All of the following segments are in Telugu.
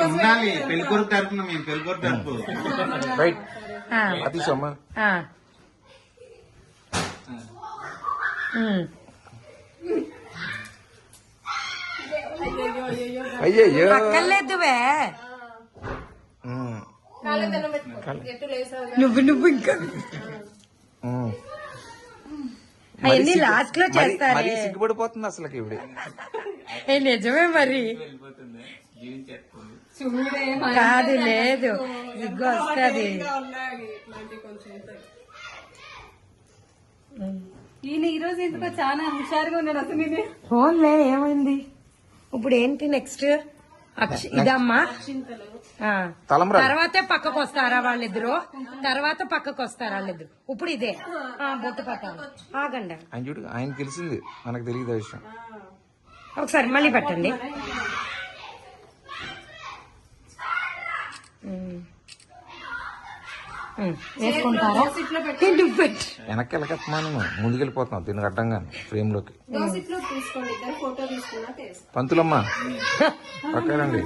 ఉండాలి పెళ్ళికొడుకు తరపున మేము పెళ్ళికొడుకు తరపు రైట్ అది సమ్మా అయ్యో పక్కర్లేదువే నువ్వు ఇంకా అవన్నీ లాస్ట్ లో చేస్తారు. సిగ్గుపడిపోతుంది అసలు ఇవిడ. నిజమే మరి కాదు లేదు సిగ్గు వస్తుంది. ఈయన ఈ రోజు ఎందుకో చాలా హుషారుగా ఉన్నాడు అసలు. ఫోన్లే ఏమైంది ఇప్పుడు ఏంటి నెక్స్ట్ ఇదమ్మా తర్వాతే పక్కకు వస్తారా వాళ్ళిద్దరు, తర్వాత పక్కకు వస్తారా వాళ్ళిద్దరు. ఇప్పుడు ఇదే బొట్టు పెట్టాలి. ఆగండి ఆయన చూడు, ఆయన తెలిసింది మనకు తెలియదు విషయం. ఒకసారి మళ్ళీ పెట్టండి. వేసుకుంటారా వెనక్కి వెళ్ళకెత్తమాను, ముందుకెళ్ళిపోతున్నావు దీనికి అడ్డంగా ఫ్రేమ్ లోకి. పంతులమ్మా పక్కరండి.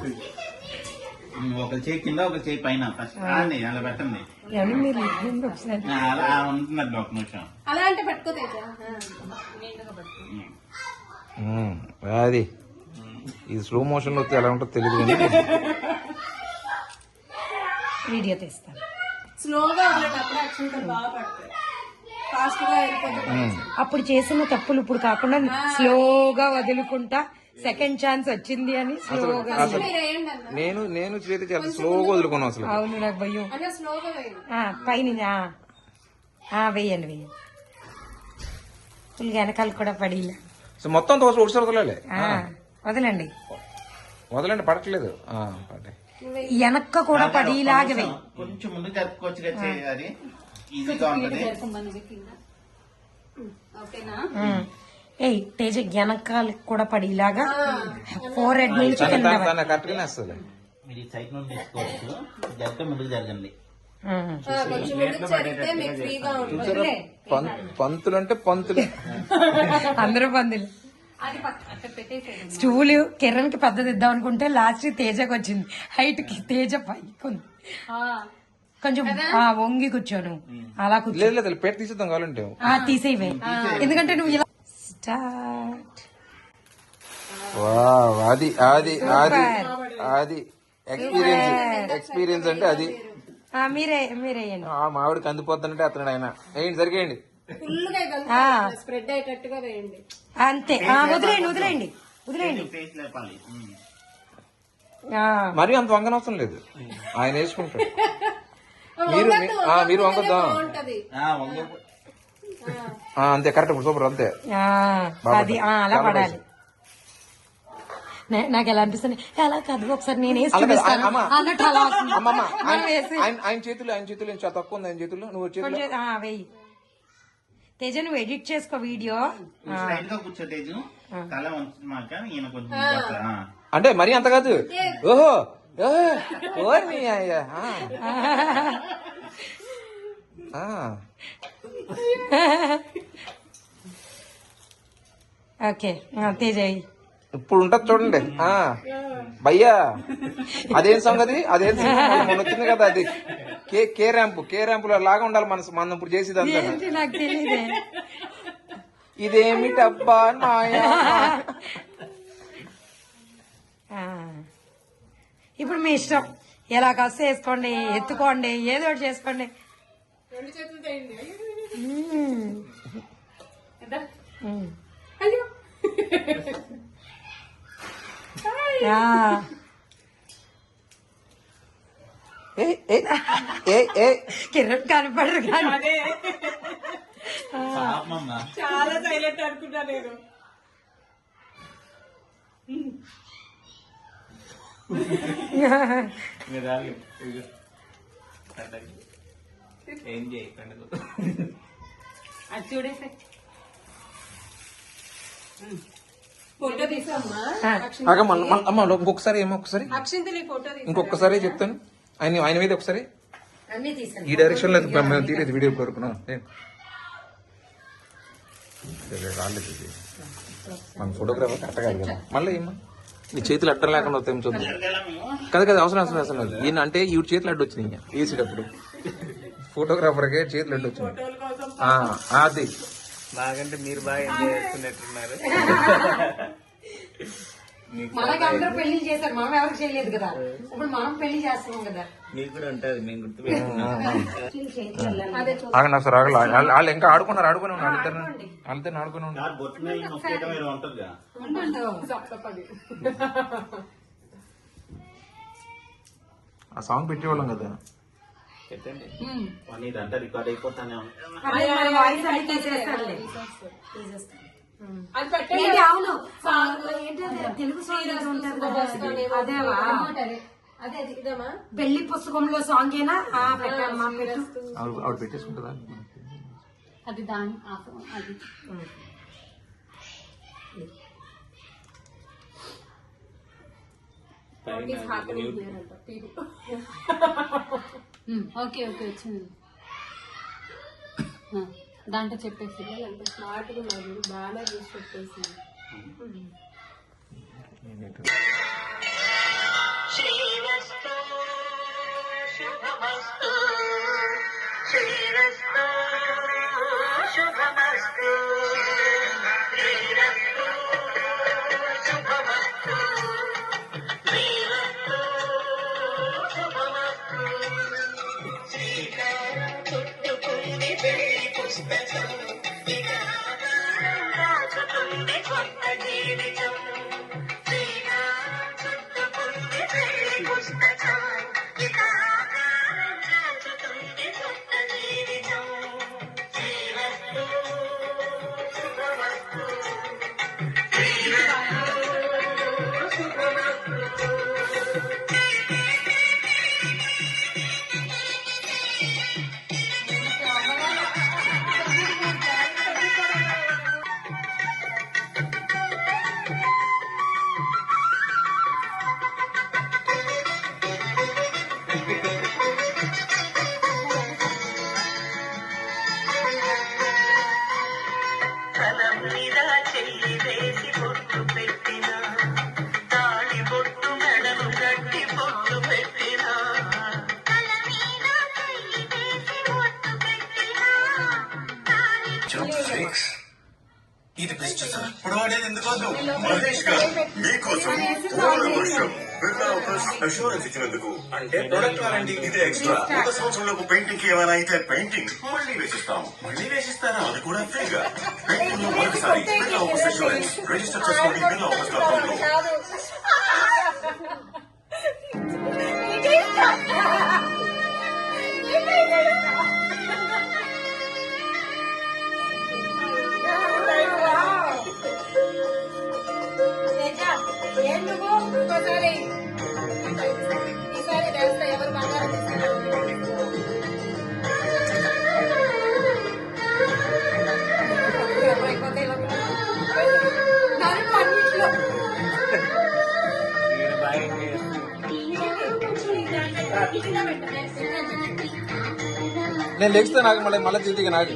ఒక చేయి కింద ఒక చేయి పైన అలా పెట్టండి. అలా ఉంటున్నట్టు ఒక నిమిషం అలా అంటే పెట్టుకోతే అది ఇది స్లో మోషన్ లో ఎలా ఉంటుందో తెలియదు కానీ వీడియో తీస్తాను. స్లోగా బాగా పడతాయి, ఫాస్ట్ గా వెళ్ళిపోతుంది. అప్పుడు చేసిన తప్పులు ఇప్పుడు కాకుండా స్లోగా వదులుకుంటా సెకండ్ ఛాన్స్ వచ్చింది అని స్లోగా. నేను చేతి చాలా స్లోగా వదులుకున్నాను అసలు. అవును నాకు భయం. పైన వెయ్యండి ఫుల్ వెనకాల కూడా పడిలా. సో మొత్తం దోశ ఒకసారి వదలాలి. వదలండి వదలండి పడట్లేదు. వెనక్క కూడా పడిలాగా వెయ్యి. కొంచెం ముందు జరుపుకోవచ్చు. అది ఈజీగా ఉంటుంది. తేజ వెనకాల కూడా పడిలాగా ఫోర్ హెడ్ నుంచి కరెక్ట్గానే వస్తుంది. మీరు ఈ సైడ్ నుండి తీసుకోవచ్చు. జరిగితే ముందుకు జరగండి. పంతులు అంటే పంతులు అందరూ పందులు. స్టూల్ కిరణ్ కి పెద్దది ఇద్దాం అనుకుంటే లాస్ట్ తేజకి వచ్చింది. హైట్ కి తేజ పైకి కొంచెం వంగి కూర్చోను అలా కూర్చోలేదు. పేట తీసేద్దాం కావాలంటే తీసేవే, ఎందుకంటే నువ్వు ఇలా స్టార్ట్. అది అది అది అది ఎక్స్పీరియన్స్ అంటే అది. మీరేయండి. మావిడికి అందిపోతానంటే అతను ఆయన వేయండి సరిగేయండి. స్ప్రెడ్ అయ్యేటట్టుగా వేయండి అంతే. వదిలేయండి మరి అంత వంగనవసరం లేదు, ఆయన వేసుకుంటాడు. మీరు వంగొద్దా అంతే కరెక్ట్. ఇప్పుడు సూపర్ అంతే. అది అలా పడాలి. నాకు ఎలా అనిపిస్తుంది అలా కాదు. ఒకసారి నేను ఆయన చేతులు తక్కువ ఉంది. ఆయన చేతుల్లో నువ్వు వెయ్యి. తేజ నువ్వు ఎడిట్ చేసుకో వీడియో. అంటే మరి అంత కాదు. ఓహో ఓకే తేజ ఇప్పుడు ఉంటది చూడండి. భయ్యా అదేం సంగతి, అదేం మొన్న వచ్చింది కదా అది కే ర్యాంపులో లాగా ఉండాలి మనం ఇప్పుడు చేసేది. నాకు తెలియదే. ఇదేమిటబ్బా నాయ. ఇప్పుడు మీ ఇష్టం, ఎలా కాస్త వేసుకోండి, ఎత్తుకోండి, ఏదో ఒకటి చేసుకోండి. కిరణ్ కనపడరు కానీ చాలా సైలెంట్ అనుకుంటా నేను. అది చూడేసే ఫోటో తీసామ్మా. ఇంకొకసారి ఇంకొకసారి చెప్తాను. ఆయన మీద ఒకసారి ఈ డైరెక్షన్ లో తీరేది వీడియో కోరుకున్నాం. రాలేదు మన ఫోటోగ్రాఫర్ కరెక్ట్ కాదు కదా మళ్ళీ ఏమో నీ చేతులు అడ్డం లేకుండా వస్తాయి చూద్దాం కదా కదా అవసరం లేదు ఈయన అంటే ఈ చేతులు అడ్డు వచ్చినాయి వేసేటప్పుడు ఫోటోగ్రాఫర్కే చేతులు అడ్డు వచ్చినాయి అది బాగంటే మీరు బాగా ఎంజాయ్ చేస్తున్నట్టున్నారు. మనకి అందరూ పెళ్లి చేశారు, మనం ఎవరికి చేయలేదు కదా, ఇప్పుడు మనం పెళ్లి చేస్తున్నాం కదా. మీకు కూడా ఉంటది, మేము గుర్తుపెట్టుకున్నాం. ఆగండి సార్ ఆగలి వాళ్ళు ఇంకా ఆడుకుని ఉన్నారు వాళ్ళిద్దరు ఆడుకుని ఉన్నారు. ఆ సాంగ్ పెట్టేవాళ్ళం కదా పెట్టండి, ఇదంతా రికార్డ్ అయిపోతానే ఉంది. అవును తెలుగు పెళ్లి పుస్తకంలో సాంగ్ ఏనా ఆవిడ పెట్టేసుకుంటుందా అది దాని అది ఓకే ఓకే వచ్చింది దాంట్లో చెప్పేసి స్మార్ట్ గా బాగా చేసి చెప్పేసి శ్రీరస్తు శుభమస్తు శ్రీరస్తు శుభమస్తు శ్రీరస్తు శుభమస్తు శ్రీరస్తు శుభమస్తు శ్రీకారం చుట్టుకుంది పెళ్లి పుస్తకం శ్రీకారం రాజుకుంది కొత్త జీవితం పుస్తకం రాజుకుంది కొత్త జీవితం శ్రీరస్తు శుభమస్తు శ్రీరస్తు శుభమస్తు. తలం మీద చెయ్యి వేసి బొట్టు పెట్టిన తాళి బొట్టు మెడను గట్టి బొట్టు పెట్టిన ఇది బెస్ట్ సార్. పొడవాడేది ఎందుకోసం మహేష్ గారు మీకోసం పూర్ణ వర్షం బిర్లా ఆఫర్స్ అష్యూరెన్స్ ఇచ్చినందుకు. అంటే ప్రొడక్ట్ వారంటీ ఇది ఎక్స్ట్రా. ఒక సంవత్సరంలోపు పెయింటింగ్ కి ఏమైనా అయితే పెయింటింగ్ మళ్ళీ వేసిస్తాం. మళ్ళీ వేసిస్తారా? అది కూడా ఫ్రీగా. పెయింటింగ్ లో మరొకసారి బిర్లా ఆఫర్స్ అష్యూరెన్స్. రిజిస్టర్ చేసుకోండి బిర్లా ఆఫర్స్.com లో. నేను లెగిస్తే నాకు మళ్ళీ తిరిగి నాకు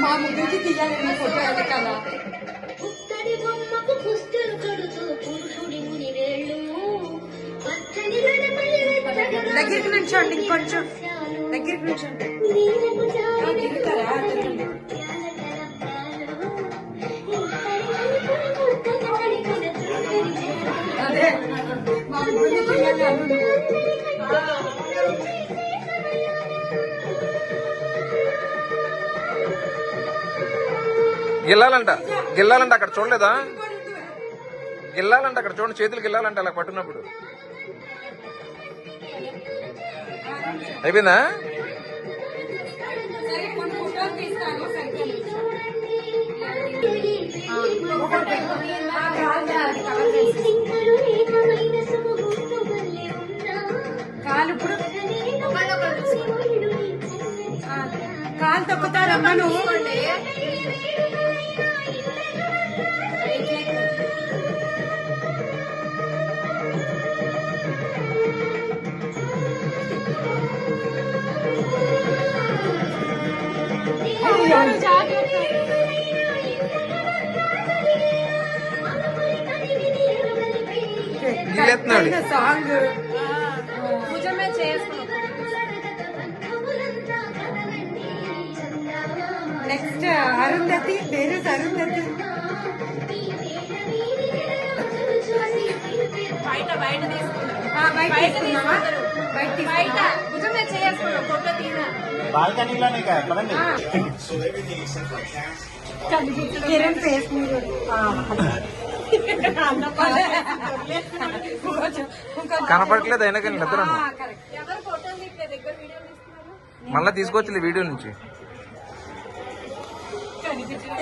మా ముగ్గురికి తీయాలని ఫోటో కదా. పుత్తడి బొమ్మకు పుస్తలు కడుతూ పురుషుడి ముని వేళ్ళు పచ్చని దగ్గరికి నుంచోండి, ఇంకొంచెం దగ్గరికి నుంచోండి. అదే మా ముగ్గురికి తీయాలి అల్లుడు. గిల్లాలంట గిల్లాలంట అక్కడ చూడలేదా? గిల్లాలంట అక్కడ చూడండి, చేతులు గిల్లాలంట అలా పట్టుకున్నప్పుడు. అయిపోయిందా? కాలు ఇప్పుడు కాలు తొక్కుతారమ్మా నువ్వు. గిల్లెత్తున్నాడు. సాంగ్ భుజమే చేసుకున్నాం. నెక్స్ట్ అరుంధతి, పేరు అరుంధతి. బయట బయట తీసుకున్నాం. బయట తీసుకున్నావా? బయట బయట భుజమే చేసుకున్నాం. ఫోటో తీరా బాల్కనీలోనే పదండి. కిరణ్ ఫేస్ మీరు కనపడట్లేదు అయినా కానీ నిద్ర. ఎవరు ఫోటోలు తీయట్లేదు, దగ్గర వీడియో తీసుకున్నారు. మళ్ళా తీసుకొచ్చి వీడియో నుంచి